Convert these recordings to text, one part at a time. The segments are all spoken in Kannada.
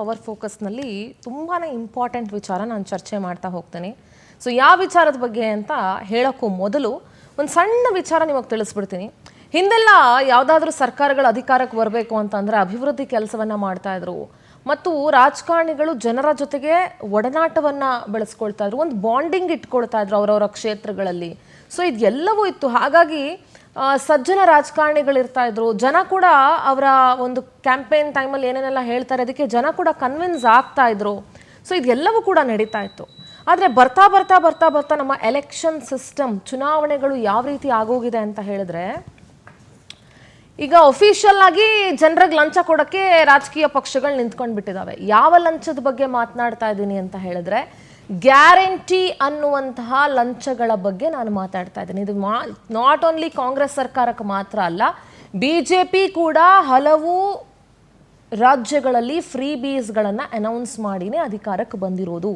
ಪವರ್ ಫೋಕಸ್ನಲ್ಲಿ ತುಂಬಾ ಇಂಪಾರ್ಟೆಂಟ್ ವಿಚಾರ ನಾನು ಚರ್ಚೆ ಮಾಡ್ತಾ ಹೋಗ್ತೇನೆ. ಸೊ ಯಾವ ವಿಚಾರದ ಬಗ್ಗೆ ಅಂತ ಹೇಳೋಕ್ಕೂ ಮೊದಲು ಒಂದು ಸಣ್ಣ ವಿಚಾರ ನಿಮಗೆ ತಿಳಿಸ್ಬಿಡ್ತೀನಿ. ಹಿಂದೆಲ್ಲ ಯಾವುದಾದ್ರೂ ಸರ್ಕಾರಗಳ ಅಧಿಕಾರಕ್ಕೆ ಬರಬೇಕು ಅಂತಂದರೆ ಅಭಿವೃದ್ಧಿ ಕೆಲಸವನ್ನು ಮಾಡ್ತಾಯಿದ್ರು ಮತ್ತು ರಾಜಕಾರಣಿಗಳು ಜನರ ಜೊತೆಗೆ ಒಡನಾಟವನ್ನು ಬೆಳೆಸ್ಕೊಳ್ತಾ ಇದ್ರು, ಒಂದು ಬಾಂಡಿಂಗ್ ಇಟ್ಕೊಳ್ತಾ ಇದ್ರು ಅವರವರ ಕ್ಷೇತ್ರಗಳಲ್ಲಿ. ಸೊ ಇದೆಲ್ಲವೂ ಇತ್ತು. ಹಾಗಾಗಿ ಸಜ್ಜನ ರಾಜಕಾರಣಿಗಳಿರ್ತಾ ಇದ್ರು. ಜನ ಕೂಡ ಅವರ ಒಂದು ಕ್ಯಾಂಪೇನ್ ಟೈಮಲ್ಲಿ ಏನೇನೆಲ್ಲ ಹೇಳ್ತಾರೆ ಅದಕ್ಕೆ ಜನ ಕೂಡ ಕನ್ವಿನ್ಸ್ ಆಗ್ತಾ ಇದ್ರು. ಸೊ ಇದೆಲ್ಲವೂ ಕೂಡ ನಡೀತಾ ಇತ್ತು. ಆದರೆ ಬರ್ತಾ ಬರ್ತಾ ಬರ್ತಾ ಬರ್ತಾ ನಮ್ಮ ಎಲೆಕ್ಷನ್ ಸಿಸ್ಟಮ್, ಚುನಾವಣೆಗಳು ಯಾವ ರೀತಿ ಆಗೋಗಿದೆ ಅಂತ ಹೇಳಿದ್ರೆ, ಈಗ ಅಫಿಷಿಯಲ್ ಆಗಿ ಜನರಿಗೆ ಲಂಚ ಕೊಡೋಕ್ಕೆ ರಾಜಕೀಯ ಪಕ್ಷಗಳು ನಿಂತ್ಕೊಂಡು ಬಿಟ್ಟಿದ್ದಾವೆ. ಯಾವ ಲಂಚದ ಬಗ್ಗೆ ಮಾತನಾಡ್ತಾ ಇದ್ದೀನಿ ಅಂತ ಹೇಳಿದ್ರೆ, ಗ್ಯಾರಂಟಿ ಅನ್ನುವಂತಹ ಲಂಚಗಳ ಬಗ್ಗೆ ನಾನು ಮಾತಾಡ್ತಾ ಇದ್ದೀನಿ. ಇದು ನಾಟ್ ಓನ್ಲಿ ಕಾಂಗ್ರೆಸ್ ಸರ್ಕಾರಕ್ಕೆ ಮಾತ್ರ ಅಲ್ಲ, BJP ಕೂಡ ಹಲವು ರಾಜ್ಯಗಳಲ್ಲಿ ಫ್ರೀ ಬೀಸ್ಗಳನ್ನು ಅನೌನ್ಸ್ ಮಾಡಿನೇ ಅಧಿಕಾರಕ್ಕೆ ಬಂದಿರೋದು.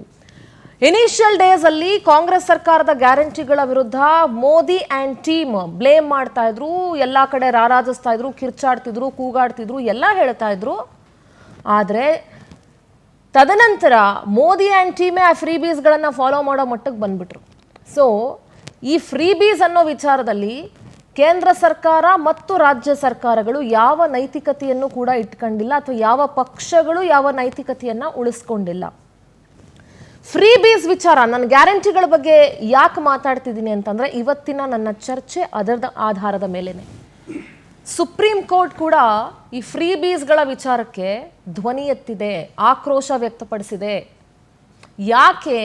ಇನಿಷಿಯಲ್ ಡೇಸ್ ಅಲ್ಲಿ ಕಾಂಗ್ರೆಸ್ ಸರ್ಕಾರದ ಗ್ಯಾರಂಟಿಗಳ ವಿರುದ್ಧ ಮೋದಿ ಆ್ಯಂಡ್ ಟೀಮ್ ಬ್ಲೇಮ್ ಮಾಡ್ತಾ ಇದ್ರು, ಎಲ್ಲ ಕಡೆ ರಾರಾಜಿಸ್ತಾ ಇದ್ರು, ಕಿರ್ಚಾಡ್ತಿದ್ರು, ಕೂಗಾಡ್ತಿದ್ರು, ಎಲ್ಲ ಹೇಳ್ತಾ ಇದ್ರು. ಆದರೆ ತದನಂತರ ಮೋದಿ ಆ್ಯಂಡ್ ಟೀಮೇ ಆ ಫ್ರೀ ಬೀಸ್ಗಳನ್ನು ಫಾಲೋ ಮಾಡೋ ಮಟ್ಟಕ್ಕೆ ಬಂದ್ಬಿಟ್ರು. ಸೊ ಈ ಫ್ರೀ ಬೀಸ್ ಅನ್ನೋ ವಿಚಾರದಲ್ಲಿ ಕೇಂದ್ರ ಸರ್ಕಾರ ಮತ್ತು ರಾಜ್ಯ ಸರ್ಕಾರಗಳು ಯಾವ ನೈತಿಕತೆಯನ್ನು ಕೂಡ ಇಟ್ಕೊಂಡಿಲ್ಲ, ಅಥವಾ ಯಾವ ಪಕ್ಷಗಳು ಯಾವ ನೈತಿಕತೆಯನ್ನು ಉಳಿಸ್ಕೊಂಡಿಲ್ಲ. ಫ್ರೀ ಬೀಸ್ ವಿಚಾರ, ನನ್ನ ಗ್ಯಾರಂಟಿಗಳ ಬಗ್ಗೆ ಯಾಕೆ ಮಾತಾಡ್ತಿದ್ದೀನಿ ಅಂತಂದರೆ, ಇವತ್ತಿನ ನನ್ನ ಚರ್ಚೆ ಅದರ ಆಧಾರದ ಮೇಲೇನೆ. ಸುಪ್ರೀಂ ಕೋರ್ಟ್ ಕೂಡ ಈ ಫ್ರೀ ಬೀಸ್ಗಳ ವಿಚಾರಕ್ಕೆ ಧ್ವನಿ ಎತ್ತಿದೆ, ಆಕ್ರೋಶ ವ್ಯಕ್ತಪಡಿಸಿದೆ. ಯಾಕೆ,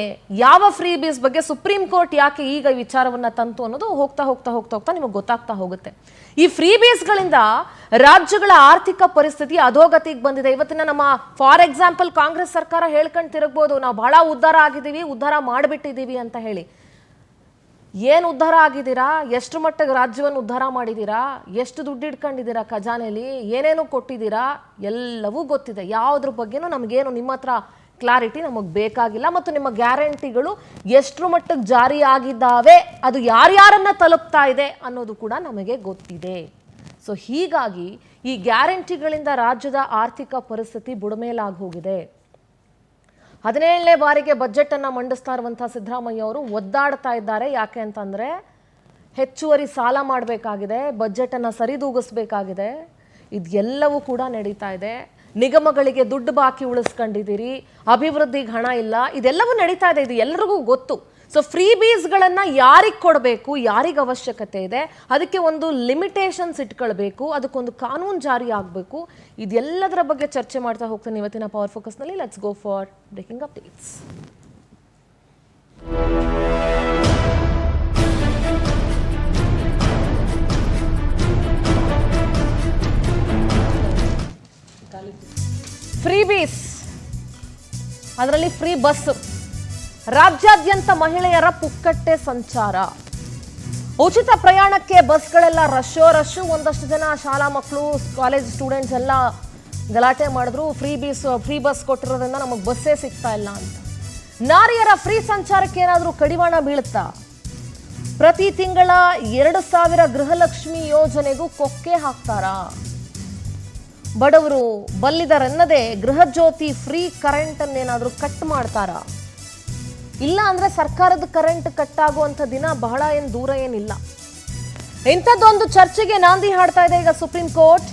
ಯಾವ ಫ್ರೀ ಬೀಸ್ ಬಗ್ಗೆ ಸುಪ್ರೀಂ ಕೋರ್ಟ್ ಯಾಕೆ ಈಗ ವಿಚಾರವನ್ನು ತಂತು ಅನ್ನೋದು ಹೋಗ್ತಾ ಹೋಗ್ತಾ ಹೋಗ್ತಾ ಹೋಗ್ತಾ ನಿಮಗೆ ಗೊತ್ತಾಗ್ತಾ ಹೋಗುತ್ತೆ. ಈ ಫ್ರೀ ಬೀಸ್ಗಳಿಂದ ರಾಜ್ಯಗಳ ಆರ್ಥಿಕ ಪರಿಸ್ಥಿತಿ ಅಧೋಗತಿಗೆ ಬಂದಿದೆ. ಇವತ್ತಿನ ನಮ್ಮ ಫಾರ್ ಎಕ್ಸಾಂಪಲ್ ಕಾಂಗ್ರೆಸ್ ಸರ್ಕಾರ ಹೇಳ್ಕೊಂಡು ತಿರುಗ್ಬೋದು, ನಾವು ಬಹಳ ಉದ್ಧಾರ ಆಗಿದ್ದೀವಿ, ಉದ್ಧಾರ ಮಾಡಿಬಿಟ್ಟಿದ್ದೀವಿ ಅಂತ ಹೇಳಿ. ಏನು ಉದ್ಧಾರ ಆಗಿದ್ದೀರಾ? ಎಷ್ಟು ಮಟ್ಟಿಗೆ ರಾಜ್ಯವನ್ನು ಉದ್ಧಾರ ಮಾಡಿದ್ದೀರಾ? ಎಷ್ಟು ದುಡ್ಡು ಇಟ್ಕೊಂಡಿದ್ದೀರಾ ಖಜಾನೆಯಲ್ಲಿ? ಏನೇನು ಕೊಟ್ಟಿದ್ದೀರಾ? ಎಲ್ಲವೂ ಗೊತ್ತಿದೆ. ಯಾವುದ್ರ ಬಗ್ಗೆನೂ ನಮಗೇನು ನಿಮ್ಮ ಹತ್ರ ಕ್ಲಾರಿಟಿ ನಮಗೆ ಬೇಕಾಗಿಲ್ಲ. ಮತ್ತು ನಿಮ್ಮ ಗ್ಯಾರಂಟಿಗಳು ಎಷ್ಟರ ಮಟ್ಟಿಗೆ ಜಾರಿ ಆಗಿದ್ದಾವೆ, ಅದು ಯಾರ್ಯಾರನ್ನ ತಲುಪ್ತಾ ಇದೆ ಅನ್ನೋದು ಕೂಡ ನಮಗೆ ಗೊತ್ತಿದೆ. ಸೊ ಹೀಗಾಗಿ ಈ ಗ್ಯಾರಂಟಿಗಳಿಂದ ರಾಜ್ಯದ ಆರ್ಥಿಕ ಪರಿಸ್ಥಿತಿ ಬುಡಮೇಲಾಗಿ ಹೋಗಿದೆ. 17ನೇ ಬಾರಿಗೆ ಬಜೆಟನ್ನು ಮಂಡಿಸ್ತಾ ಇರುವಂಥ ಸಿದ್ದರಾಮಯ್ಯ ಅವರು ಒದ್ದಾಡ್ತಾ ಇದ್ದಾರೆ. ಯಾಕೆ ಅಂತಂದರೆ, ಹೆಚ್ಚುವರಿ ಸಾಲ ಮಾಡಬೇಕಾಗಿದೆ, ಬಜೆಟನ್ನು ಸರಿದೂಗಿಸ್ಬೇಕಾಗಿದೆ. ಇದೆಲ್ಲವೂ ಕೂಡ ನಡೀತಾ ಇದೆ. ನಿಗಮಗಳಿಗೆ ದುಡ್ಡು ಬಾಕಿ ಉಳಿಸ್ಕೊಂಡಿದ್ದೀರಿ, ಅಭಿವೃದ್ಧಿಗೆ ಹಣ ಇಲ್ಲ, ಇದೆಲ್ಲವೂ ನಡೀತಾ ಇದೆ. ಇದು ಎಲ್ರಿಗೂ ಗೊತ್ತು. ಸೊ ಫ್ರೀ ಬೀಸ್ಗಳನ್ನು ಯಾರಿಗೆ ಕೊಡಬೇಕು, ಯಾರಿಗೆ ಅವಶ್ಯಕತೆ ಇದೆ, ಅದಕ್ಕೆ ಒಂದು ಲಿಮಿಟೇಷನ್ಸ್ ಇಟ್ಕೊಳ್ಬೇಕು, ಅದಕ್ಕೊಂದು ಕಾನೂನು ಜಾರಿ ಆಗಬೇಕು. ಇದೆಲ್ಲದರ ಬಗ್ಗೆ ಚರ್ಚೆ ಮಾಡ್ತಾ ಹೋಗ್ತೀನಿ ಇವತ್ತಿನ ಪವರ್ ಫೋಕಸ್ನಲ್ಲಿ. Let's go for breaking updates. Freebies, ಅದರಲ್ಲಿ ಫ್ರೀ ಬಸ್, ರಾಜ್ಯಾದ್ಯಂತ ಮಹಿಳೆಯರ ಪುಕ್ಕಟ್ಟೆ ಸಂಚಾರ, ಉಚಿತ ಪ್ರಯಾಣಕ್ಕೆ ಬಸ್ಗಳೆಲ್ಲ ರಶ್ಶು. ಒಂದಷ್ಟು ಜನ ಶಾಲಾ ಮಕ್ಕಳು, ಕಾಲೇಜ್ ಸ್ಟೂಡೆಂಟ್ಸ್ ಎಲ್ಲ ಗಲಾಟೆ ಮಾಡಿದ್ರು, ಫ್ರೀ ಬಸ್ ಕೊಟ್ಟಿರೋದ್ರಿಂದ ನಮಗೆ ಬಸ್ಸೇ ಸಿಗ್ತಾ ಇಲ್ಲ ಅಂತ. ನಾರಿಯರ ಫ್ರೀ ಸಂಚಾರಕ್ಕೆ ಏನಾದರೂ ಕಡಿವಾಣ ಬೀಳುತ್ತಾ? ಪ್ರತಿ ತಿಂಗಳ 2,000 ಗೃಹಲಕ್ಷ್ಮಿ ಯೋಜನೆಗೂ ಕೊಕ್ಕೆ ಹಾಕ್ತಾರಾ? ಬಡವರು ಬಲ್ಲಿದರೆನ್ನದೇ ಗೃಹಜ್ಯೋತಿ ಫ್ರೀ ಕರೆಂಟನ್ನೇನಾದರೂ ಕಟ್ ಮಾಡ್ತಾರಾ? ಇಲ್ಲ ಅಂದರೆ ಸರ್ಕಾರದ ಕರೆಂಟ್ ಕಟ್ ಆಗುವಂಥ ದಿನ ಬಹಳ ಏನು ದೂರ ಏನಿಲ್ಲ. ಇಂಥದ್ದೊಂದು ಚರ್ಚೆಗೆ ನಾಂದಿ ಹಾಡ್ತಾ ಇದೆ ಈಗ ಸುಪ್ರೀಂ ಕೋರ್ಟ್.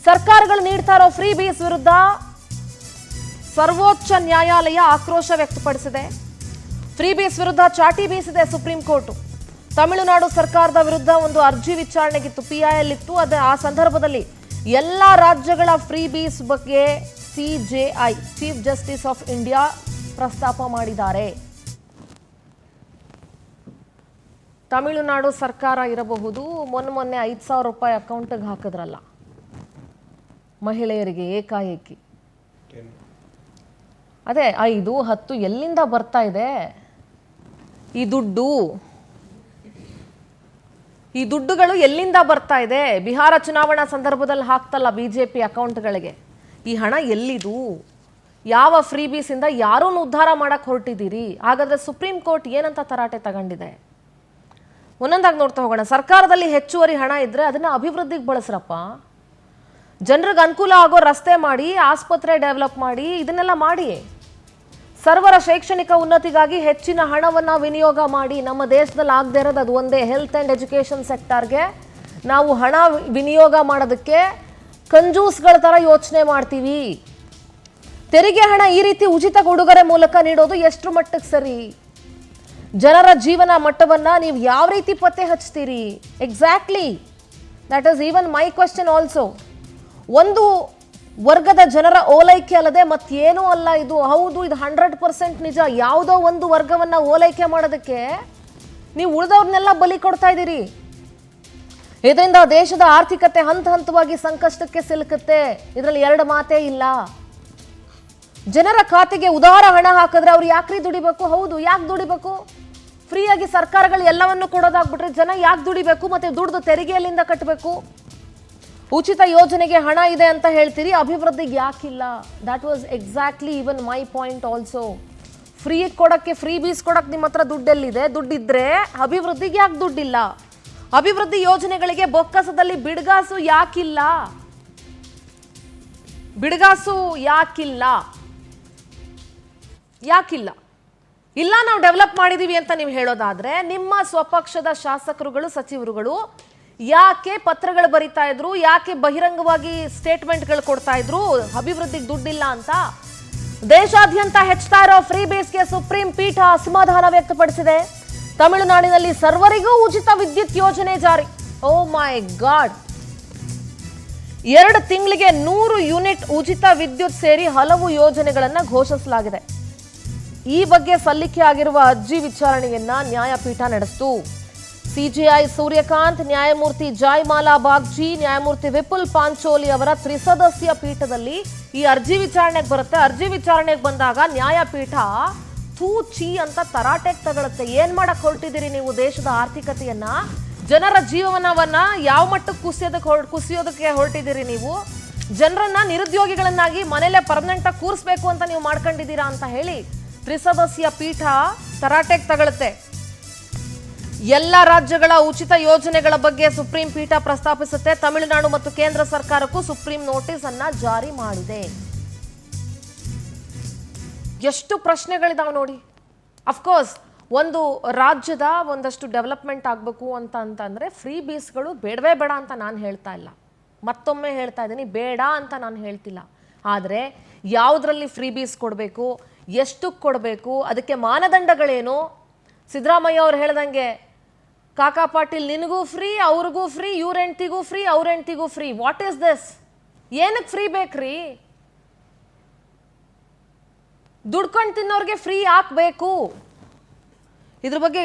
ಸರ್ಕಾರಗಳು ನೀಡ್ತಾ ಇರೋ ಫ್ರೀ ಬೀಸ್ ವಿರುದ್ಧ ಸರ್ವೋಚ್ಚ ನ್ಯಾಯಾಲಯ ಆಕ್ರೋಶ ವ್ಯಕ್ತಪಡಿಸಿದೆ. ಫ್ರೀ ಬೀಸ್ ವಿರುದ್ಧ ಚಾಟಿ ಬೀಸಿದೆ ಸುಪ್ರೀಂ ಕೋರ್ಟ್. ತಮಿಳುನಾಡು ಸರ್ಕಾರದ ವಿರುದ್ಧ ಒಂದು ಅರ್ಜಿ ವಿಚಾರಣೆಗಿತ್ತು, PIL ಇತ್ತು. ಆ ಸಂದರ್ಭದಲ್ಲಿ ಎಲ್ಲ ರಾಜ್ಯಗಳ ಫ್ರೀ ಬೀಸ್ ಬಗ್ಗೆ CJI, chief justice of India, ಪ್ರಸ್ತಾಪ ಮಾಡಿದ್ದಾರೆ. ತಮಿಳುನಾಡು ಸರ್ಕಾರ ಇರಬಹುದು, ಮೊನ್ನೆ 5,000 ರೂಪಾಯಿ ಅಕೌಂಟಿಗೆ ಹಾಕಿದ್ರಲ್ಲ ಮಹಿಳೆಯರಿಗೆ ಏಕಾಏಕಿ. ಅದೇ 5, 10 ಎಲ್ಲಿಂದ ಬರ್ತಾ ಇದೆ ಈ ದುಡ್ಡು? ಈ ದುಡ್ಡುಗಳು ಎಲ್ಲಿಂದ ಬರ್ತಾ ಇದೆ? ಬಿಹಾರ ಚುನಾವಣಾ ಸಂದರ್ಭದಲ್ಲಿ ಹಾಕ್ತಲ್ಲ BJP ಅಕೌಂಟ್ಗಳಿಗೆ, ಈ ಹಣ ಎಲ್ಲಿದು? ಯಾವ ಫ್ರೀ ಬೀಸಿಂದ ಯಾರನ್ನು ಉದ್ಧಾರ ಮಾಡಕ್ಕೆ ಹೊರಟಿದ್ದೀರಿ? ಹಾಗಾದರೆ ಸುಪ್ರೀಂ ಕೋರ್ಟ್ ಏನಂತ ತರಾಟೆ ತಗೊಂಡಿದೆ? ಒಂದೊಂದಾಗಿ ನೋಡ್ತಾ ಹೋಗೋಣ. ಸರ್ಕಾರದಲ್ಲಿ ಹೆಚ್ಚುವರಿ ಹಣ ಇದ್ದರೆ ಅದನ್ನು ಅಭಿವೃದ್ಧಿಗೆ ಬಳಸ್ರಪ್ಪ. ಜನರಿಗೆ ಅನುಕೂಲ ಆಗೋ ರಸ್ತೆ ಮಾಡಿ, ಆಸ್ಪತ್ರೆ ಡೆವಲಪ್ ಮಾಡಿ, ಇದನ್ನೆಲ್ಲ ಮಾಡಿ. ಸರ್ವರ ಶೈಕ್ಷಣಿಕ ಉನ್ನತಿಗಾಗಿ ಹೆಚ್ಚಿನ ಹಣವನ್ನು ವಿನಿಯೋಗ ಮಾಡಿ. ನಮ್ಮ ದೇಶದಲ್ಲಿ ಆಗದೆ ಇರೋದು ಅದು ಒಂದೇ, ಹೆಲ್ತ್ ಆ್ಯಂಡ್ ಎಜುಕೇಷನ್ ಸೆಕ್ಟರ್ಗೆ ನಾವು ಹಣ ವಿನಿಯೋಗ ಮಾಡೋದಕ್ಕೆ ಕಂಜೂಸ್ಗಳ ಥರ ಯೋಚನೆ ಮಾಡ್ತೀವಿ. ತೆರಿಗೆ ಹಣ ಈ ರೀತಿ ಉಚಿತ ಉಡುಗೊರೆ ಮೂಲಕ ನೀಡೋದು ಎಷ್ಟು ಮಟ್ಟಕ್ಕೆ ಸರಿ? ಜನರ ಜೀವನ ಮಟ್ಟವನ್ನು ನೀವು ಯಾವ ರೀತಿ ಪತ್ತೆ ಹಚ್ತೀರಿ? Exactly, that is even my question also. ಒಂದು ವರ್ಗದ ಜನರ ಓಲೈಕೆ ಅಲ್ಲದೆ ಮತ್ತೇನೂ ಅಲ್ಲ ಇದು. ಹೌದು, ಇದು 100% ನಿಜ. ಯಾವುದೋ ಒಂದು ವರ್ಗವನ್ನು ಓಲೈಕೆ ಮಾಡೋದಕ್ಕೆ ನೀವು ಉಳಿದವ್ರನ್ನೆಲ್ಲ ಬಲಿ ಕೊಡ್ತಾ ಇದ್ದೀರಿ. ಇದರಿಂದ ದೇಶದ ಆರ್ಥಿಕತೆ ಹಂತ ಹಂತವಾಗಿ ಸಂಕಷ್ಟಕ್ಕೆ ಸಿಲುಕುತ್ತೆ. ಇದರಲ್ಲಿ ಎರಡು ಮಾತೇ ಇಲ್ಲ. ಜನರ ಖಾತೆಗೆ ಉದಾರ ಹಣ ಹಾಕಿದ್ರೆ ಅವ್ರು ಯಾಕ್ರಿ ದುಡಿಬೇಕು? ಹೌದು, ಯಾಕೆ ದುಡಿಬೇಕು? ಫ್ರೀಯಾಗಿ ಸರ್ಕಾರಗಳು ಎಲ್ಲವನ್ನು ಕೊಡೋದಾಗ್ಬಿಟ್ರೆ ಜನ ಯಾಕೆ ದುಡಿಬೇಕು? ಮತ್ತೆ ದುಡ್ದು ತೆರಿಗೆಯಲ್ಲಿಂದ ಕಟ್ಟಬೇಕು. ಉಚಿತ ಯೋಜನೆಗೆ ಹಣ ಇದೆ ಅಂತ ಹೇಳ್ತೀರಿ, ಅಭಿವೃದ್ಧಿಗೆ ಯಾಕಿಲ್ಲ? That was exactly even my point also. Free ಕೊಡಕ್ಕೆ, ಫ್ರೀ ಬೀಸ್ ಕೊಡಕ್ಕೆ ನಿಮ್ಮ ಹತ್ರ ದುಡ್ಡೆಲ್ಲಿದೆ? ದುಡ್ಡಿದ್ರೆ ಅಭಿವೃದ್ಧಿಗೆ ಯಾಕೆ ದುಡ್ಡಿಲ್ಲ? ಅಭಿವೃದ್ಧಿ ಯೋಜನೆಗಳಿಗೆ ಬೊಕ್ಕಸದಲ್ಲಿ ಬಿಡ್ಗಾಸು ಯಾಕಿಲ್ಲ? ಬಿಡ್ಗಾಸು ಯಾಕಿಲ್ಲ? ಯಾಕಿಲ್ಲ? ಇಲ್ಲ, ನಾವು ಡೆವಲಪ್ ಮಾಡಿದೀವಿ ಅಂತ ನೀವು ಹೇಳೋದಾದ್ರೆ ನಿಮ್ಮ ಸ್ವಪಕ್ಷದ ಶಾಸಕರುಗಳು, ಸಚಿವರುಗಳು ಯಾಕೆ ಪತ್ರಗಳು ಬರಿತಾ ಇದ್ರು? ಯಾಕೆ ಬಹಿರಂಗವಾಗಿ ಸ್ಟೇಟ್ಮೆಂಟ್ಗಳು ಕೊಡ್ತಾ ಇದ್ರು ಅಭಿವೃದ್ಧಿಗೆ ದುಡ್ಡಿಲ್ಲ ಅಂತ? ದೇಶಾದ್ಯಂತ ಹೆಚ್ಚುತ್ತಾ ಇರೋ ಫ್ರೀ ಬೇಸ್ಗೆ ಸುಪ್ರೀಂ ಪೀಠ ಅಸಮಾಧಾನ ವ್ಯಕ್ತಪಡಿಸಿದೆ. ತಮಿಳುನಾಡಿನಲ್ಲಿ ಸರ್ವರಿಗೂ ಉಚಿತ ವಿದ್ಯುತ್ ಯೋಜನೆ ಜಾರಿ. ಓ ಮೈ ಗಾಡ್! 2 ತಿಂಗಳಿಗೆ 100 ಯೂನಿಟ್ ಉಚಿತ ವಿದ್ಯುತ್ ಸೇರಿ ಹಲವು ಯೋಜನೆಗಳನ್ನು ಘೋಷಿಸಲಾಗಿದೆ. ಈ ಬಗ್ಗೆ ಸಲ್ಲಿಕೆ ಆಗಿರುವ ಅರ್ಜಿ ವಿಚಾರಣೆಯನ್ನ ನ್ಯಾಯಪೀಠ ನಡೆಸಿತು. ಸಿಜೆಐ ಸೂರ್ಯಕಾಂತ್, ನ್ಯಾಯಮೂರ್ತಿ ಜಾಯ್ಮಾಲಾ ಬಾಗ್ಜಿ, ನ್ಯಾಯಮೂರ್ತಿ ವಿಪುಲ್ ಪಾಂಚೋಲಿ ಅವರ ತ್ರಿಸದಸ್ಯ ಪೀಠದಲ್ಲಿ ಈ ಅರ್ಜಿ ವಿಚಾರಣೆಗೆ ಬರುತ್ತೆ. ಅರ್ಜಿ ವಿಚಾರಣೆಗೆ ಬಂದಾಗ ನ್ಯಾಯಪೀಠ ಥೂಚಿ ಅಂತ ತರಾಟೆಗೆ ತಗೊಳುತ್ತೆ. ಏನ್ ಮಾಡಕ್ ಹೊರಟಿದ್ದೀರಿ ನೀವು? ದೇಶದ ಆರ್ಥಿಕತೆಯನ್ನ, ಜನರ ಜೀವನವನ್ನ ಯಾವ ಮಟ್ಟಕ್ಕೆ ಕುಸಿಯೋದಕ್ಕೆ ಹೊರಟಿದ್ದೀರಿ ನೀವು? ಜನರನ್ನ ನಿರುದ್ಯೋಗಿಗಳನ್ನಾಗಿ ಮನೇಲೆ ಪರ್ಮನೆಂಟ್ ಆಗಿ ಕೂರಿಸ್ಬೇಕು ಅಂತ ನೀವು ಮಾಡ್ಕೊಂಡಿದ್ದೀರಾ ಅಂತ ಹೇಳಿ ತ್ರಿಸದಸ್ಯ ಪೀಠ ತರಾಟೆಗೆ ತಗೊಳುತ್ತೆ. ಎಲ್ಲ ರಾಜ್ಯಗಳ ಉಚಿತ ಯೋಜನೆಗಳ ಬಗ್ಗೆ ಸುಪ್ರೀಂ ಪೀಠ ಪ್ರಸ್ತಾಪಿಸುತ್ತೆ. ತಮಿಳುನಾಡು ಮತ್ತು ಕೇಂದ್ರ ಸರ್ಕಾರಕ್ಕೂ ಸುಪ್ರೀಂ ನೋಟಿಸ್ ಅನ್ನ ಜಾರಿ ಮಾಡಿದೆ. ಎಷ್ಟು ಪ್ರಶ್ನೆಗಳಿದಾವೆ ನೋಡಿ. ಅಫ್ಕೋರ್ಸ್ ಒಂದು ರಾಜ್ಯದ ಒಂದಷ್ಟು ಡೆವಲಪ್ಮೆಂಟ್ ಆಗಬೇಕು ಅಂತಂದ್ರೆ ಫ್ರೀ ಬೀಸ್ಗಳು ಬೇಡವೇ ಬೇಡ ಅಂತ ನಾನು ಹೇಳ್ತಾ ಇಲ್ಲ. ಮತ್ತೊಮ್ಮೆ ಹೇಳ್ತಾ ಇದ್ದೀನಿ, ಬೇಡ ಅಂತ ನಾನು ಹೇಳ್ತಿಲ್ಲ. ಆದರೆ ಯಾವುದರಲ್ಲಿ ಫ್ರೀ ಬೀಸ್ ಕೊಡಬೇಕು, ಎಷ್ಟು ಕೊಡಬೇಕು, ಅದಕ್ಕೆ ಮಾನದಂಡಗಳೇನು? ಸಿದ್ದರಾಮಯ್ಯ ಅವ್ರು ಹೇಳ್ದಂಗೆ ಕಾಕಾ ಪಾಟೀಲ್ ನಿನಗೂ ಫ್ರೀ, ಅವ್ರಿಗೂ ಫ್ರೀ, ಇವ್ರ ಹೆಂಡ್ತಿಗೂ ಫ್ರೀ, ಅವ್ರ ಹೆಂಡ್ತಿಗೂ ಫ್ರೀ. What is this? ಏನಕ್ಕೆ ಫ್ರೀ ಬೇಕ್ರಿ? ದುಡ್ಕೊಂಡು ತಿನ್ನೋರಿಗೆ ಫ್ರೀ ಹಾಕಬೇಕು. ಇದ್ರ ಬಗ್ಗೆ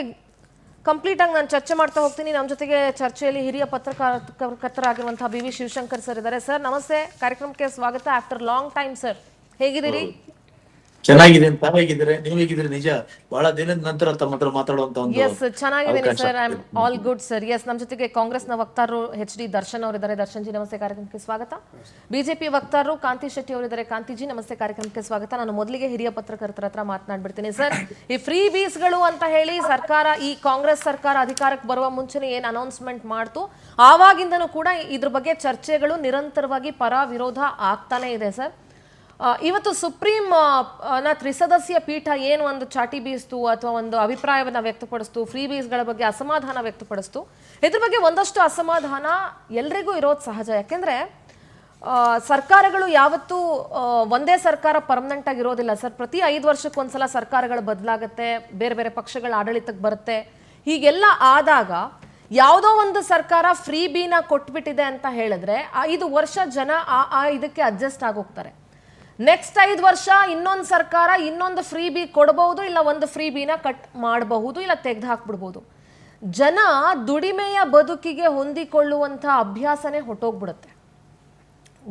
ಕಂಪ್ಲೀಟ್ ಆಗಿ ನಾನು ಚರ್ಚೆ ಮಾಡ್ತಾ ಹೋಗ್ತೀನಿ. ನಮ್ಮ ಜೊತೆಗೆ ಚರ್ಚೆಯಲ್ಲಿ ಹಿರಿಯ ಪತ್ರಕರ್ತರಾಗಿರುವಂತಹ ಬಿ ವಿ ಶಿವಶಂಕರ್ ಸರ್ ಇದ್ದಾರೆ. ಸರ್ ನಮಸ್ತೆ, ಕಾರ್ಯಕ್ರಮಕ್ಕೆ ಸ್ವಾಗತ. ಆಫ್ಟರ್ ಲಾಂಗ್ ಟೈಮ್ ಸರ್, ಹೇಗಿದ್ದೀರಿ? ಚೆನ್ನಾಗಿದೆ. ತಾವೇಗಿದ್ರೆ, ನೀವು ಹೇಗಿದ್ರೆ? ನಿಜ ಬಹಳ ದಿನದ ನಂತರ ತಮ್ಮ ಹತ್ರ ಮಾತಾಡುವಂತ ಒಂದು. ಎಸ್, ಚೆನ್ನಾಗಿದ್ದೀನಿ sir. I am all good sir. Yes, ನಮ್ಮ ಜೊತೆಗೆ ಕಾಂಗ್ರೆಸ್ನ ವಕ್ತಾರರು HD ದರ್ಶನ್ ಅವರಿದ್ದಾರೆ. ದರ್ಶನ್ ಜಿ ನಮಸ್ತೆ, ಕಾರ್ಯಕ್ರಮಕ್ಕೆ ಸ್ವಾಗತ. ಬಿಜೆಪಿ ವಕ್ತಾರರು ಕಾಂತಿ ಶೆಟ್ಟಿ ಅವರಿದ್ದಾರೆ. ಕಾಂತಿಜಿ ನಮಸ್ತೆ, ಕಾರ್ಯಕ್ರಮಕ್ಕೆ ಸ್ವಾಗತ. ನಾನು ಮೊದಲಿಗೆ ಹಿರಿಯ ಪತ್ರಕರ್ತರ ಹತ್ರ ಮಾತನಾಡ್ಬಿಡ್ತೀನಿ. ಸರ್, ಈ ಫ್ರೀ ಬೀಸ್ಗಳು ಅಂತ ಹೇಳಿ ಸರ್ಕಾರ, ಈ ಕಾಂಗ್ರೆಸ್ ಸರ್ಕಾರ ಅಧಿಕಾರಕ್ಕೆ ಬರುವ ಮುಂಚೆನೆ ಏನು ಅನೌನ್ಸ್ಮೆಂಟ್ ಮಾಡ್ತು, ಆವಾಗಿಂದನೂ ಕೂಡ ಇದ್ರ ಬಗ್ಗೆ ಚರ್ಚೆಗಳು ನಿರಂತರವಾಗಿ ಪರ ವಿರೋಧ ಆಗ್ತಾನೆ ಇದೆ ಸರ್. ಇವತ್ತು ಸುಪ್ರೀಂ ತ್ರಿಸದಸ್ಯ ಪೀಠ ಏನು ಒಂದು ಚಾಟಿ ಬೀಸ್ತು ಅಥವಾ ಒಂದು ಅಭಿಪ್ರಾಯವನ್ನು ವ್ಯಕ್ತಪಡಿಸ್ತು, ಫ್ರೀ ಬೀಸ್ಗಳ ಬಗ್ಗೆ ಅಸಮಾಧಾನ ವ್ಯಕ್ತಪಡಿಸ್ತು. ಇದ್ರ ಬಗ್ಗೆ ಒಂದಷ್ಟು ಅಸಮಾಧಾನ ಎಲ್ರಿಗೂ ಇರೋದು ಸಹಜ. ಯಾಕೆಂದ್ರೆ ಸರ್ಕಾರಗಳು ಯಾವತ್ತೂ ಒಂದೇ ಸರ್ಕಾರ ಪರ್ಮನೆಂಟ್ ಆಗಿರೋದಿಲ್ಲ ಸರ್. ಪ್ರತಿ 5 ವರ್ಷಕ್ಕೊಂದ್ಸಲ ಸರ್ಕಾರಗಳು ಬದಲಾಗುತ್ತೆ, ಬೇರೆ ಬೇರೆ ಪಕ್ಷಗಳ ಆಡಳಿತಕ್ಕೆ ಬರುತ್ತೆ. ಹೀಗೆಲ್ಲ ಆದಾಗ ಯಾವುದೋ ಒಂದು ಸರ್ಕಾರ ಫ್ರೀ ಬೀನ ಕೊಟ್ಬಿಟ್ಟಿದೆ ಅಂತ ಹೇಳಿದ್ರೆ 5 ವರ್ಷ ಜನ ಇದಕ್ಕೆ ಅಡ್ಜಸ್ಟ್ ಆಗೋಗ್ತಾರೆ. ನೆಕ್ಸ್ಟ್ 5 ವರ್ಷ ಇನ್ನೊಂದು ಸರ್ಕಾರ ಇನ್ನೊಂದು ಫ್ರೀ ಬಿ ಕೊಡಬಹುದು, ಇಲ್ಲ ಒಂದು ಫ್ರೀ ಬಿನ ಕಟ್ ಮಾಡಬಹುದು, ಇಲ್ಲ ತೆಗೆದು ಹಾಕ್ಬಿಡ್ಬೋದು. ಜನ ದುಡಿಮೆಯ ಬದುಕಿಗೆ ಹೊಂದಿಕೊಳ್ಳುವಂಥ ಅಭ್ಯಾಸನೇ ಹೊಟ್ಟೋಗ್ಬಿಡುತ್ತೆ.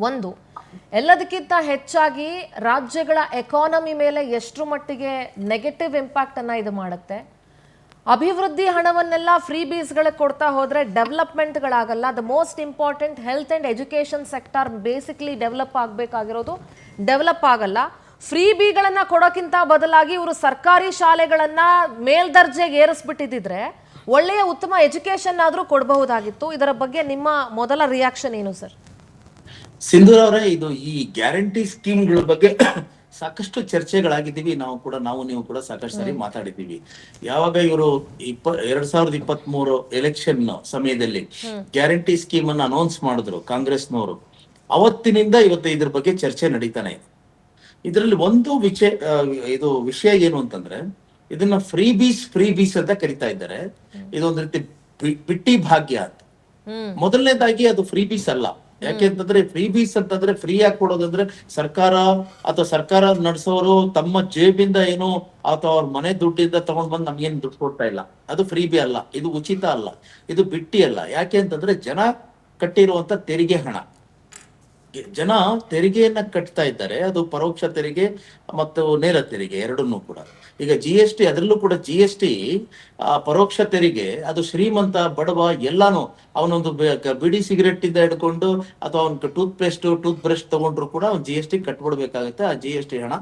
ಒಂದು, ಎಲ್ಲದಕ್ಕಿಂತ ಹೆಚ್ಚಾಗಿ ರಾಜ್ಯಗಳ ಎಕಾನಮಿ ಮೇಲೆ ಎಷ್ಟರ ಮಟ್ಟಿಗೆ ನೆಗೆಟಿವ್ ಇಂಪ್ಯಾಕ್ಟ್ ಅನ್ನ ಇದು ಮಾಡುತ್ತೆ. ಅಭಿವೃದ್ಧಿ ಹಣವನ್ನೆಲ್ಲ ಫ್ರೀ ಬೀಸ್ಗಳಿಗೆ ಕೊಡ್ತಾ ಹೋದ್ರೆ ಡೆವಲಪ್ಮೆಂಟ್ಗಳಾಗಲ್ಲ. The most important health and education sector basically develop ಆಗಬೇಕಾಗಿರೋದು ಡೆವಲಪ್ ಆಗಲ್ಲ. ಫ್ರೀ ಬಿಗಳನ್ನು ಕೊಡೋಕ್ಕಿಂತ ಬದಲಾಗಿ ಇವರು ಸರ್ಕಾರಿ ಶಾಲೆಗಳನ್ನ ಮೇಲ್ದರ್ಜೆಗೆ ಏರಿಸ್ಬಿಟ್ಟಿದ್ರೆ ಒಳ್ಳೆಯ ಉತ್ತಮ ಎಜುಕೇಶನ್ ಆದರೂ ಕೊಡಬಹುದಾಗಿತ್ತು. ಇದರ ಬಗ್ಗೆ ನಿಮ್ಮ ಮೊದಲ ರಿಯಾಕ್ಷನ್ ಏನು ಸರ್? ಸಿಂಧೂರ್ ಅವರೇ, ಇದು ಈ ಗ್ಯಾರಂಟಿ ಸ್ಕೀಮ್ಗಳ ಬಗ್ಗೆ ಸಾಕಷ್ಟು ಚರ್ಚೆಗಳಾಗಿದ್ದೀವಿ. ನಾವು ನೀವು ಕೂಡ ಸಾಕಷ್ಟು ಸಾರಿ ಮಾತಾಡಿದ್ದೀವಿ. ಯಾವಾಗ ಇವರು 2023 ಎಲೆಕ್ಷನ್ ಸಮಯದಲ್ಲಿ ಗ್ಯಾರಂಟಿ ಸ್ಕೀಮ್ ಅನ್ನು ಅನೌನ್ಸ್ ಮಾಡಿದ್ರು ಕಾಂಗ್ರೆಸ್ನವರು, ಅವತ್ತಿನಿಂದ ಇವತ್ತು ಇದ್ರ ಬಗ್ಗೆ ಚರ್ಚೆ ನಡೀತಾನೆ ಇದೆ. ಇದರಲ್ಲಿ ಒಂದು ವಿಷಯ ಏನು ಅಂತಂದ್ರೆ, ಇದನ್ನ ಫ್ರೀ ಬೀಸ್ ಅಂತ ಕರಿತಾ ಇದ್ದಾರೆ. ಇದೊಂದು ರೀತಿ ಬಿಟ್ಟಿ ಭಾಗ್ಯ ಅಂತ. ಮೊದಲನೇದಾಗಿ ಅದು ಫ್ರೀ ಬೀಸ್ ಅಲ್ಲ. ಯಾಕೆಂತಂದ್ರೆ ಫ್ರೀ ಬೀಸ್ ಅಂತಂದ್ರೆ ಫ್ರೀ ಆಗಿ ಕೊಡೋದಂದ್ರೆ ಸರ್ಕಾರ ಅಥವಾ ಸರ್ಕಾರ ನಡೆಸೋರು ತಮ್ಮ ಜೇಬಿಂದ ಏನು ಅಥವಾ ಅವ್ರ ಮನೆ ದುಡ್ಡಿಂದ ತಗೊಂಡ್ ಬಂದು ನಮ್ಗೇನು ದುಡ್ಡು ಕೊಡ್ತಾ ಇಲ್ಲ. ಅದು ಫ್ರೀ ಬಿ ಅಲ್ಲ, ಇದು ಉಚಿತ ಅಲ್ಲ, ಇದು ಬಿಟ್ಟಿ ಅಲ್ಲ. ಯಾಕೆ ಅಂತಂದ್ರೆ ಜನ ಕಟ್ಟಿರುವಂತ ತೆರಿಗೆ ಹಣ, ಜನ ತೆರಿಗೆಯನ್ನ ಕಟ್ತಾ ಇದ್ದಾರೆ. ಅದು ಪರೋಕ್ಷ ತೆರಿಗೆ ಮತ್ತು ನೇರ ತೆರಿಗೆ ಎರಡನ್ನೂ ಕೂಡ. ಈಗ GST, ಅದರಲ್ಲೂ ಕೂಡ GST ಪರೋಕ್ಷ ತೆರಿಗೆ, ಅದು ಶ್ರೀಮಂತ ಬಡವ ಎಲ್ಲಾನು, ಅವನೊಂದು ಬಿಡಿ ಸಿಗರೆಟ್ ಇಂದ ಹಿಡ್ಕೊಂಡು ಅಥವಾ ಅವ್ನ ಟೂತ್ ಬ್ರಷ್ ತಗೊಂಡ್ರು ಕೂಡ ಅವ್ನು GST ಕಟ್ಬಿಡ್ಬೇಕಾಗುತ್ತೆ. ಆ GST ಹಣ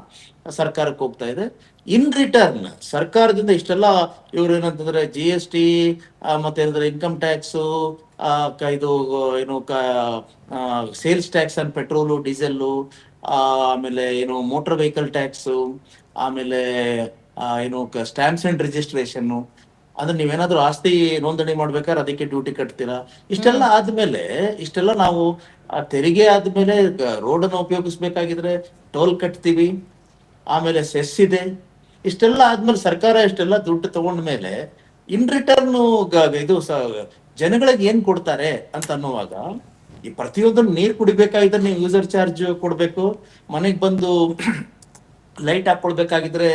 ಸರ್ಕಾರಕ್ಕೆ ಹೋಗ್ತಾ ಇದೆ. ಇನ್ ರಿಟರ್ನ್ ಸರ್ಕಾರದಿಂದ ಇಷ್ಟೆಲ್ಲ ಇವ್ರು ಏನಂತಂದ್ರೆ GST ಮತ್ತೆ ಏನಂದ್ರೆ ಇನ್ಕಮ್ ಟ್ಯಾಕ್ಸ್, ಇದು ಏನು sales tax on petrol diesel, ಆಮೇಲೆ ಏನು ಮೋಟಾರ್ ವೆಹಿಕಲ್ ಟ್ಯಾಕ್ಸ್, ಆಮೇಲೆ ಏನು ಸ್ಟ್ಯಾಂಪ್ಸ್ ಅಂಡ್ ರಿಜಿಸ್ಟ್ರೇಷನ್, ಅಂದ್ರೆ ನೀವೇನಾದ್ರೂ ಆಸ್ತಿ ನೋಂದಣಿ ಮಾಡ್ಬೇಕಾದ್ರೆ ಅದಕ್ಕೆ ಡ್ಯೂಟಿ ಕಟ್ತೀರಾ. ಇಷ್ಟೆಲ್ಲ ನಾವು ತೆರಿಗೆ ಆದ್ಮೇಲೆ ರೋಡ್ ಅನ್ನು ಉಪಯೋಗಿಸ್ಬೇಕಾಗಿದ್ರೆ ಟೋಲ್ ಕಟ್ತೀವಿ, ಆಮೇಲೆ ಸೆಸ್ ಇದೆ. ಇಷ್ಟೆಲ್ಲ ಆದ್ಮೇಲೆ ಸರ್ಕಾರ ಇಷ್ಟೆಲ್ಲ ದುಡ್ಡು ತಗೊಂಡ್ಮೇಲೆ ಇನ್ ರಿಟರ್ನ್ ಇದು ಜನಗಳಿಗೆ ಏನ್ ಕೊಡ್ತಾರೆ ಅಂತ ಅನ್ನುವಾಗ, ಈ ಪ್ರತಿಯೊಂದನ್ನು ನೀರ್ ಕುಡಿಬೇಕಾಗಿದ್ರೆ ನೀವು ಯೂಸರ್ ಚಾರ್ಜ್ ಕೊಡ್ಬೇಕು, ಮನೆಗ್ ಬಂದು ಲೈಟ್ ಹಾಕೊಳ್ಬೇಕಾಗಿದ್ರೆ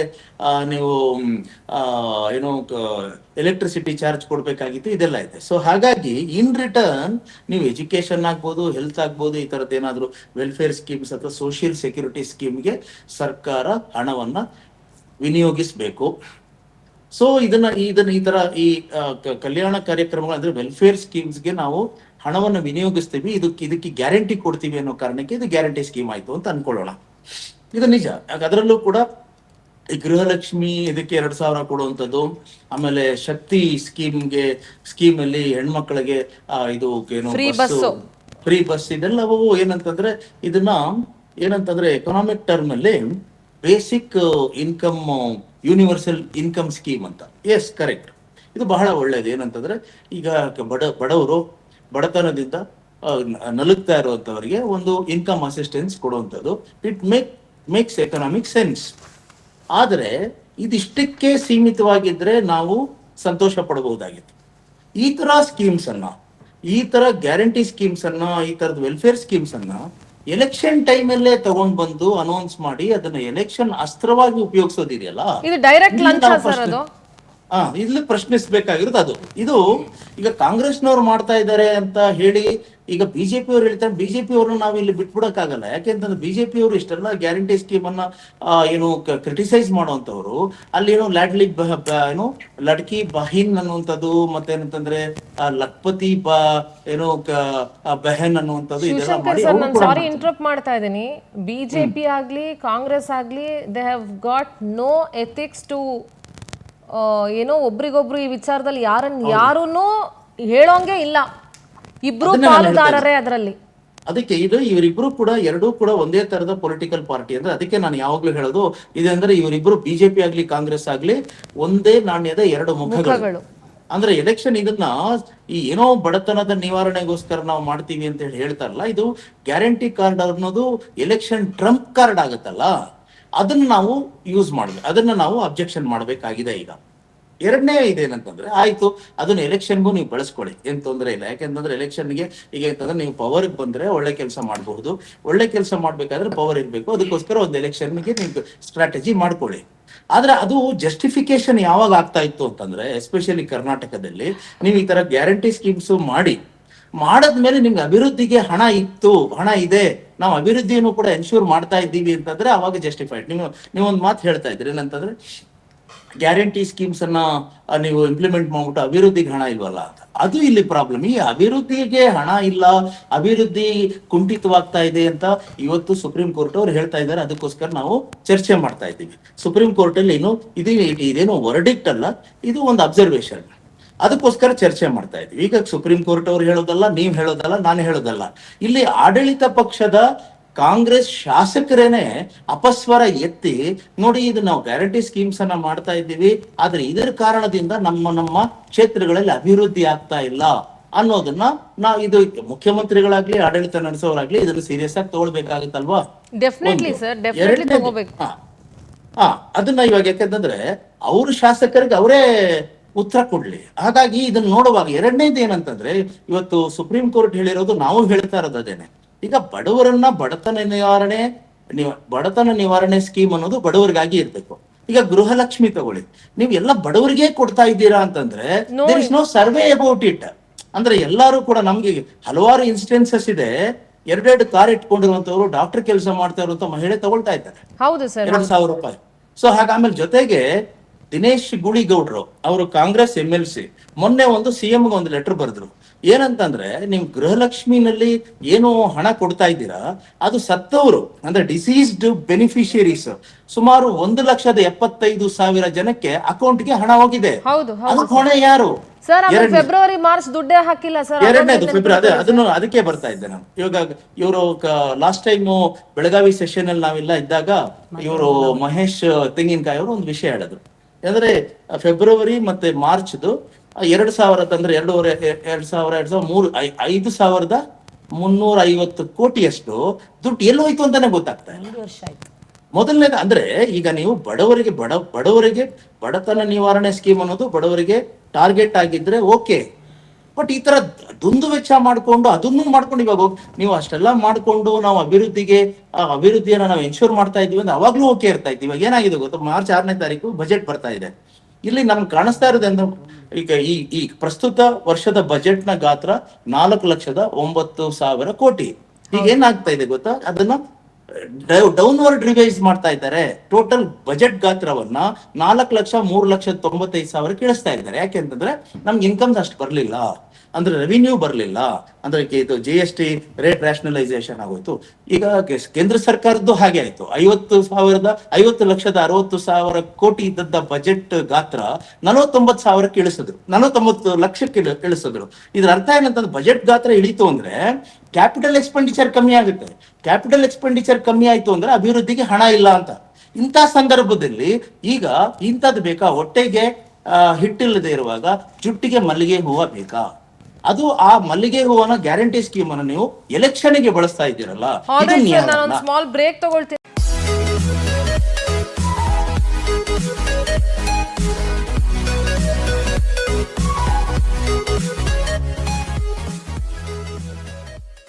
ನೀವು ಏನು ಎಲೆಕ್ಟ್ರಿಸಿಟಿ ಚಾರ್ಜ್ ಕೊಡ್ಬೇಕಾಗಿತ್ತು, ಇದೆಲ್ಲ ಇದೆ. ಸೊ ಹಾಗಾಗಿ ಇನ್ ರಿಟರ್ನ್ ನೀವು ಎಜುಕೇಶನ್ ಆಗ್ಬೋದು, ಹೆಲ್ತ್ ಆಗ್ಬೋದು, ಈ ತರದ್ ಏನಾದ್ರು ವೆಲ್ಫೇರ್ ಸ್ಕೀಮ್ಸ್ ಅಥವಾ ಸೋಷಿಯಲ್ ಸೆಕ್ಯೂರಿಟಿ ಸ್ಕೀಮ್ಗೆ ಸರ್ಕಾರ ಹಣವನ್ನ ವಿನಿಯೋಗಿಸ್ಬೇಕು. ಸೊ ಈ ತರ ಕಲ್ಯಾಣ ಕಾರ್ಯಕ್ರಮಗಳು ಅಂದ್ರೆ ವೆಲ್ಫೇರ್ ಸ್ಕೀಮ್ಸ್ಗೆ ನಾವು ಹಣವನ್ನ ವಿನಿಯೋಗಿಸ್ತೀವಿ, ಇದಕ್ಕೆ ಗ್ಯಾರಂಟಿ ಕೊಡ್ತೀವಿ ಅನ್ನೋ ಕಾರಣಕ್ಕೆ ಇದು ಗ್ಯಾರಂಟಿ ಸ್ಕೀಮ್ ಆಯ್ತು ಅಂತ ಅನ್ಕೊಳ್ಳೋಣ. ಇದು ನಿಜ. ಅದರಲ್ಲೂ ಕೂಡ ಈ ಗೃಹಲಕ್ಷ್ಮಿ ಇದಕ್ಕೆ 2,000 ಕೊಡುವಂಥದ್ದು, ಆಮೇಲೆ ಶಕ್ತಿ ಸ್ಕೀಮ್ ಅಲ್ಲಿ ಹೆಣ್ಮಕ್ಳಿಗೆ ಇದು ಏನು ಫ್ರೀ ಬಸ್, ಇದೆಲ್ಲವೂ ಏನಂತಂದ್ರೆ ಇದನ್ನ ಎಕನಾಮಿಕ್ ಟರ್ಮ್ ಅಲ್ಲಿ basic income universal income scheme ಅಂತ. Yes, correct. ಇದು ಬಹಳ ಒಳ್ಳೇದು. ಏನಂತಂದ್ರೆ ಈಗ ಬಡವರು ಬಡತನದಿಂದ ನಲುಗ್ತಾ ಇರುವಂತವರಿಗೆ ಒಂದು ಇನ್ಕಮ್ ಅಸಿಸ್ಟೆನ್ಸ್ ಕೊಡುವಂಥದ್ದು. It makes economic sense. ಆದರೆ ಇದಿಷ್ಟಕ್ಕೆ ಸೀಮಿತವಾಗಿದ್ರೆ ನಾವು ಸಂತೋಷ ಪಡಬಹುದಾಗಿತ್ತು. ಈ ತರ ಸ್ಕೀಮ್ಸ್ ಅನ್ನ, ಈ ತರ ಗ್ಯಾರಂಟಿ ಸ್ಕೀಮ್ಸ್ ಅನ್ನ, ಈ ತರದ ವೆಲ್ಫೇರ್ ಸ್ಕೀಮ್ಸ್ ಅನ್ನ ಎಲೆಕ್ಷನ್ ಟೈಮ್ ಅಲ್ಲೇ ತಗೊಂಡ್ ಬಂದು ಅನೌನ್ಸ್ ಮಾಡಿ ಅದನ್ನ ಎಲೆಕ್ಷನ್ ಅಸ್ತ್ರವಾಗಿ ಉಪಯೋಗಿಸೋದಿದೆಯಲ್ಲ, ಇದು ಡೈರೆಕ್ಟ್ ಲಂಚ ಸರ್. ಅದು ಇಲ್ಲಿ ಪ್ರಶ್ನಿಸಬೇಕಾಗಿರೋದು ಅದು. ಇದು ಈಗ ಕಾಂಗ್ರೆಸ್ನವ್ರು ಮಾಡ್ತಾ ಇದ್ದಾರೆ ಅಂತ ಹೇಳಿ ಈಗ ಬಿಜೆಪಿ ಅವ್ರು ಹೇಳ್ತಾರೆ. ಬಿಜೆಪಿ ಅವ್ರನ್ನ ನಾವು ಇಲ್ಲಿ ಬಿಟ್ಬಿಡಕ್ಕಾಗಲ್ಲ. ಯಾಕೆಂತಂದ್ರೆ ಬಿಜೆಪಿ ಅವರು ಇಷ್ಟೆಲ್ಲ ಗ್ಯಾರಂಟಿ ಸ್ಕೀಮ್ ಅನ್ನ ಏನು ಕ್ರಿಟಿಸೈಸ್ ಮಾಡುವಂತವ್ರು, ಅಲ್ಲಿ ಏನು ಲಡ್ಕಿ ಬಹಿನ್ ಅನ್ನುವಂಥದ್ದು, ಮತ್ತೇನಂತಂದ್ರೆ ಲಕ್ಪತಿ ಬೆಹನ್ ಅನ್ನುವಂಥದ್ದು, ಇದೆಲ್ಲ ಮಾಡಿ. ಸಾರಿ ಇಂಟರಪ್ಟ್ ಮಾಡ್ತಾ ಇದ್ದೀನಿ. ಬಿಜೆಪಿ ಆಗ್ಲಿ ಕಾಂಗ್ರೆಸ್ ಆಗ್ಲಿ, they have got no ethics to ಏನೋ ಒಬ್ರಿಗೊಬ್ರು ಈ ವಿಚಾರದಲ್ಲಿ ಯಾರನ್ನೂ ಹೇಳೋಂಗೆ ಇಲ್ಲ. ಇಬ್ರು ಪಾಲುದಾರರೇ ಅದರಲ್ಲಿ. ಅದಕ್ಕೆ ಇವರಿಬ್ರು ಕೂಡ ಎರಡೂ ಕೂಡ ಒಂದೇ ತರದ ಪೊಲಿಟಿಕಲ್ ಪಾರ್ಟಿ. ಅಂದ್ರೆ ಅದಕ್ಕೆ ನಾನು ಯಾವಾಗ್ಲೂ ಹೇಳೋದು ಇದಂದ್ರೆ ಇವರಿಬ್ರು ಬಿಜೆಪಿ ಆಗ್ಲಿ ಕಾಂಗ್ರೆಸ್ ಆಗ್ಲಿ ಒಂದೇ ನಾಣ್ಯದ ಎರಡು ಮುಖಗಳು. ಅಂದ್ರೆ ಎಲೆಕ್ಷನ್ ಇದನ್ನ ಏನೋ ಬಡತನದ ನಿವಾರಣೆಗೋಸ್ಕರ ನಾವು ಮಾಡ್ತೀವಿ ಅಂತ ಹೇಳ್ತಾರಲ್ಲ, ಇದು ಗ್ಯಾರಂಟಿ ಕಾರ್ಡ್ ಅನ್ನೋದು ಎಲೆಕ್ಷನ್ ಟ್ರಂಪ್ ಕಾರ್ಡ್ ಆಗುತ್ತಲ್ಲ, ಅದನ್ನ ನಾವು ಯೂಸ್ ಮಾಡ್ಬೇಕು, ಅದನ್ನ ನಾವು ಅಬ್ಜೆಕ್ಷನ್ ಮಾಡ್ಬೇಕಾಗಿದೆ. ಈಗ ಎರಡನೇ ಇದೇನಂತಂದ್ರೆ, ಆಯ್ತು ಅದನ್ನ ಎಲೆಕ್ಷನ್ಗೂ ನೀವು ಬಳಸ್ಕೊಳ್ಳಿ, ಏನ್ ತೊಂದರೆ ಇಲ್ಲ. ಯಾಕೆಂತಂದ್ರೆ ಎಲೆಕ್ಷನ್ಗೆ ಈಗ ಅಂತಂದ್ರೆ ನೀವು ಪವರ್ ಬಂದ್ರೆ ಒಳ್ಳೆ ಕೆಲಸ ಮಾಡಬಹುದು. ಒಳ್ಳೆ ಕೆಲಸ ಮಾಡ್ಬೇಕಾದ್ರೆ ಪವರ್ ಇರ್ಬೇಕು. ಅದಕ್ಕೋಸ್ಕರ ಒಂದು ಎಲೆಕ್ಷನ್ಗೆ ನೀವು ಸ್ಟ್ರಾಟಜಿ ಮಾಡ್ಕೊಳ್ಳಿ. ಆದ್ರೆ ಅದು ಜಸ್ಟಿಫಿಕೇಶನ್ ಯಾವಾಗ ಆಗ್ತಾ ಇತ್ತು ಅಂತಂದ್ರೆ, ಎಸ್ಪೆಷಲಿ ಕರ್ನಾಟಕದಲ್ಲಿ ನೀವು ಈ ತರ ಗ್ಯಾರಂಟಿ ಸ್ಕೀಮ್ಸ್ ಮಾಡದ್ಮೇಲೆ ನಿಮ್ಗೆ ಅಭಿವೃದ್ಧಿಗೆ ಹಣ ಇದೆ, ನಾವು ಅಭಿವೃದ್ಧಿಯನ್ನು ಕೂಡ ಎನ್ಶೂರ್ ಮಾಡ್ತಾ ಇದ್ದೀವಿ ಅಂತಂದ್ರೆ ಅವಾಗ ಜಸ್ಟಿಫೈಡ್. ನೀವೊಂದು ಮಾತು ಹೇಳ್ತಾ ಇದ್ರಿ, ಏನಂತಂದ್ರೆ ಗ್ಯಾರಂಟಿ ಸ್ಕೀಮ್ಸ್ ಅನ್ನ ನೀವು ಇಂಪ್ಲಿಮೆಂಟ್ ಮಾಡ್ಬಿಟ್ಟು ಅಭಿವೃದ್ಧಿಗೆ ಹಣ ಇಲ್ವಲ್ಲ ಅಂತ. ಅದು ಇಲ್ಲಿ ಪ್ರಾಬ್ಲಮ್. ಈ ಅಭಿವೃದ್ಧಿಗೆ ಹಣ ಇಲ್ಲ, ಅಭಿವೃದ್ಧಿ ಕುಂಠಿತವಾಗ್ತಾ ಇದೆ ಅಂತ ಇವತ್ತು ಸುಪ್ರೀಂ ಕೋರ್ಟ್ ಅವ್ರು ಹೇಳ್ತಾ ಇದ್ದಾರೆ. ಅದಕ್ಕೋಸ್ಕರ ನಾವು ಚರ್ಚೆ ಮಾಡ್ತಾ ಇದ್ದೀವಿ. ಸುಪ್ರೀಂ ಕೋರ್ಟ್ ಅಲ್ಲಿ ಇದೇನು ವರ್ಡಿಕ್ಟ್ ಅಲ್ಲ, ಇದು ಒಂದು ಅಬ್ಸರ್ವೇಷನ್. ಅದಕ್ಕೋಸ್ಕರ ಚರ್ಚೆ ಮಾಡ್ತಾ ಇದ್ವಿ. ಈಗ ಸುಪ್ರೀಂ ಕೋರ್ಟ್ ಅವ್ರು ಹೇಳೋದಲ್ಲ, ನೀವ್ ಹೇಳೋದಲ್ಲ, ನಾನು ಹೇಳೋದಲ್ಲ. ಇಲ್ಲಿ ಆಡಳಿತ ಪಕ್ಷದ ಕಾಂಗ್ರೆಸ್ ಶಾಸಕರೇನೆ ಅಪಸ್ವರ ಎತ್ತಿ, ನೋಡಿ ಇದು ನಾವು ಗ್ಯಾರಂಟಿ ಸ್ಕೀಮ್ಸ್ ಅನ್ನ ಮಾಡ್ತಾ ಇದ್ದೀವಿ, ಆದ್ರೆ ಇದರ ಕಾರಣದಿಂದ ನಮ್ಮ ಕ್ಷೇತ್ರಗಳಲ್ಲಿ ಅಭಿವೃದ್ಧಿ ಆಗ್ತಾ ಇಲ್ಲ ಅನ್ನೋದನ್ನ ಇದು ಮುಖ್ಯಮಂತ್ರಿಗಳಾಗ್ಲಿ ಆಡಳಿತ ನಡೆಸೋರಾಗ್ಲಿ ಇದನ್ನು ಸೀರಿಯಸ್ ಆಗಿ ತಗೊಳ್ಬೇಕಾಗುತ್ತಲ್ವಾ? ಡೆಫಿನೆಟ್ಲಿ ಸರ್, ಡೆಫಿನೆಟ್ಲಿ ತಗೋಬೇಕು. ಅದನ್ನ ಇವಾಗ ಯಾಕಂತಂದ್ರೆ ಅವ್ರ ಶಾಸಕರಿಗೆ ಅವರೇ ಉತ್ತರ ಕೊಡ್ಲಿ. ಹಾಗಾಗಿ ಇದನ್ನ ನೋಡುವಾಗ ಎರಡನೇದು ಏನಂತಂದ್ರೆ, ಇವತ್ತು ಸುಪ್ರೀಂ ಕೋರ್ಟ್ ಹೇಳಿರೋದು, ನಾವು ಹೇಳ್ತಾ ಇರೋದು ಅದೇನೆ. ಈಗ ಬಡವರನ್ನ ಬಡತನ ನಿವಾರಣೆ ಸ್ಕೀಮ್ ಅನ್ನೋದು ಬಡವರಿಗಾಗಿ ಇರ್ಬೇಕು. ಈಗ ಗೃಹಲಕ್ಷ್ಮಿ ತಗೊಳ್ಳಿ, ನೀವು ಎಲ್ಲ ಬಡವರಿಗೆ ಕೊಡ್ತಾ ಇದ್ದೀರಾ ಅಂತಂದ್ರೆ there is no survey about it. ಅಂದ್ರೆ ಎಲ್ಲಾರು ಕೂಡ, ನಮ್ಗೆ ಹಲವಾರು ಇನ್ಸ್ಟೆನ್ಸಸ್ ಇದೆ, 2 ಕಾರ್ ಇಟ್ಕೊಂಡಿರುವಂತವ್ರು ಡಾಕ್ಟರ್ ಕೆಲಸ ಮಾಡ್ತಾ ಇರುವಂತ ಮಹಿಳೆ ತಗೊಳ್ತಾ ಇದ್ದಾರೆ ಹೌದು ಸರ್, 2,000 ರೂಪಾಯಿ. ಸೊ ಆಮೇಲೆ ಜೊತೆಗೆ ದಿನೇಶ್ ಗುಳಿಗೌಡ್ರು ಅವರು ಕಾಂಗ್ರೆಸ್ MLC ಮೊನ್ನೆ ಒಂದು CM ಗೆ ಒಂದು ಲೆಟರ್ ಬರೆದ್ರು. ಏನಂತಂದ್ರೆ, ನಿಮ್ ಗೃಹಲಕ್ಷ್ಮಿನಲ್ಲಿ ಏನು ಹಣ ಕೊಡ್ತಾ ಇದ್ದೀರಾ, ಅದು ಸತ್ತವರು ಅಂದ್ರೆ ಡಿಸೀಸ್ಡ್ ಬೆನಿಫಿಷಿಯರೀಸ್ ಸುಮಾರು 1,75,000 ಜನಕ್ಕೆ ಅಕೌಂಟ್ಗೆ ಹಣ ಹೋಗಿದೆ. ಹೌದು ಅದಕ್ಕೆ ಹೊಣೆ ಯಾರು? ಸರ್, ಫೆಬ್ರವರಿ ಮಾರ್ಚ್ ದುಡ್ಡೇ ಹಾಕಿಲ್ಲ ಸರ್. ಎರಡನೇದು ಫೆಬ್ರವರಿ, ಅದಕ್ಕೆ ಬರ್ತಾ ಇದ್ದೆ ನಾನು. ಇವಾಗ ಇವರು ಲಾಸ್ಟ್ ಟೈಮ್ ಬೆಳಗಾವಿ ಸೆಷನ್ ಅಲ್ಲಿ ನಾವೆಲ್ಲ ಇದ್ದಾಗ ಇವರು ಮಹೇಶ್ ತೆಂಗಿನಕಾಯಿ ಅವರು ಒಂದು ವಿಷಯ ಹೇಳಿದ್ರು. ಅಂದ್ರೆ ಫೆಬ್ರವರಿ ಮತ್ತೆ ಮಾರ್ಚ್ದು 2,000 ಅಂದ್ರೆ 5,350 ಕೋಟಿಯಷ್ಟು ದುಡ್ಡು ಎಲ್ಲಿ ಹೋಯ್ತು ಅಂತಾನೆ ಗೊತ್ತಾಗ್ತಾ ಇಲ್ಲ. ಮೊದಲನೇದು ಅಂದ್ರೆ, ಈಗ ನೀವು ಬಡವರಿಗೆ ಬಡತನ ನಿವಾರಣೆ ಸ್ಕೀಮ್ ಅನ್ನೋದು ಬಡವರಿಗೆ ಟಾರ್ಗೆಟ್ ಆಗಿದ್ರೆ ಓಕೆ. ಬಟ್ ಈ ತರ ದುಂದು ವೆಚ್ಚ ಮಾಡ್ಕೊಂಡು ಇವಾಗ ನೀವು ಅಷ್ಟೆಲ್ಲ ಮಾಡ್ಕೊಂಡು ನಾವು ಅಭಿವೃದ್ಧಿಯನ್ನ ನಾವು ಎನ್ಶೂರ್ ಮಾಡ್ತಾ ಇದೀವಿ ಅಂದ್ರೆ ಅವಾಗ್ಲೂ ಓಕೆ ಇರ್ತಾ ಇತ್ತು. ಇವಾಗ ಏನಾಗಿದೆ ಗೊತ್ತಾ, ಮಾರ್ಚ್ 6ನೇ ತಾರೀಕು ಬಜೆಟ್ ಬರ್ತಾ ಇದೆ. ಇಲ್ಲಿ ನಮ್ಗೆ ಕಾಣಿಸ್ತಾ ಇರೋದು ಈಗ ಈ ಪ್ರಸ್ತುತ ವರ್ಷದ ಬಜೆಟ್ ನ ಗಾತ್ರ 4,09,000 ಕೋಟಿ. ಈಗ ಏನಾಗ್ತಾ ಇದೆ ಗೊತ್ತಾ, ಅದನ್ನ ಡೌನ್ವರ್ಡ್ ರಿವೈಸ್ ಮಾಡ್ತಾ ಇದ್ದಾರೆ. ಟೋಟಲ್ ಬಜೆಟ್ ಗಾತ್ರವನ್ನ 4,03,95,000 ಇಳಿಸ್ತಾ ಇದ್ದಾರೆ. ಯಾಕೆಂತಂದ್ರೆ ನಮ್ಗೆ ಇನ್ಕಮ್ಸ್ ಅಷ್ಟು ಬರ್ಲಿಲ್ಲ, ಅಂದ್ರೆ ರೆವಿನ್ಯೂ ಬರ್ಲಿಲ್ಲ, ಅಂದ್ರೆ ಇದು GST ರೇಟ್ ರ್ಯಾಷನಲೈಸೇಷನ್ ಆಗೋಯ್ತು. ಈಗ ಕೇಂದ್ರ ಸರ್ಕಾರದ್ದು ಹಾಗೆ ಆಯ್ತು. 50,60,000 ಕೋಟಿ ಇದ್ದದ್ದ ಬಜೆಟ್ ಗಾತ್ರ 49,000ಕ್ಕೆ ಇಳಿಸಿದ್ರು, 49 ಲಕ್ಷಕ್ಕೆ ಇಳಿಸಿದ್ರು. ಇದ್ರ ಅರ್ಥ ಏನಂತಂದ್ರೆ, ಬಜೆಟ್ ಗಾತ್ರ ಇಳಿತು ಅಂದ್ರೆ ಕ್ಯಾಪಿಟಲ್ ಎಕ್ಸ್ಪೆಂಡಿಚರ್ ಕಮ್ಮಿ ಆಗುತ್ತೆ. ಕ್ಯಾಪಿಟಲ್ ಎಕ್ಸ್ಪೆಂಡಿಚರ್ ಕಮ್ಮಿ ಆಯ್ತು ಅಂದ್ರೆ ಅಭಿವೃದ್ಧಿಗೆ ಹಣ ಇಲ್ಲ ಅಂತ. ಇಂಥ ಸಂದರ್ಭದಲ್ಲಿ ಈಗ ಇಂಥದ್ದು ಬೇಕಾ? ಹೊಟ್ಟೆಗೆ ಹಿಟ್ಟಿಲ್ಲದೆ ಇರುವಾಗ ಜುಟ್ಟಿಗೆ ಮಲ್ಲಿಗೆ ಹೂವ ಬೇಕಾ? ಅದು ಆ ಮಲ್ಲಿಗೆ ಹೂವನ ಗ್ಯಾರಂಟಿ ಸ್ಕೀಮ್ ಅನ್ನು ನೀವು ಎಲೆಕ್ಷನ್ ಗೆ ಬಳಸ್ತಾ ಇದ್ದೀರಲ್ಲ. ಸ್ಮಾಲ್ ಬ್ರೇಕ್ ತಗೊಳ್ತೀನಿ.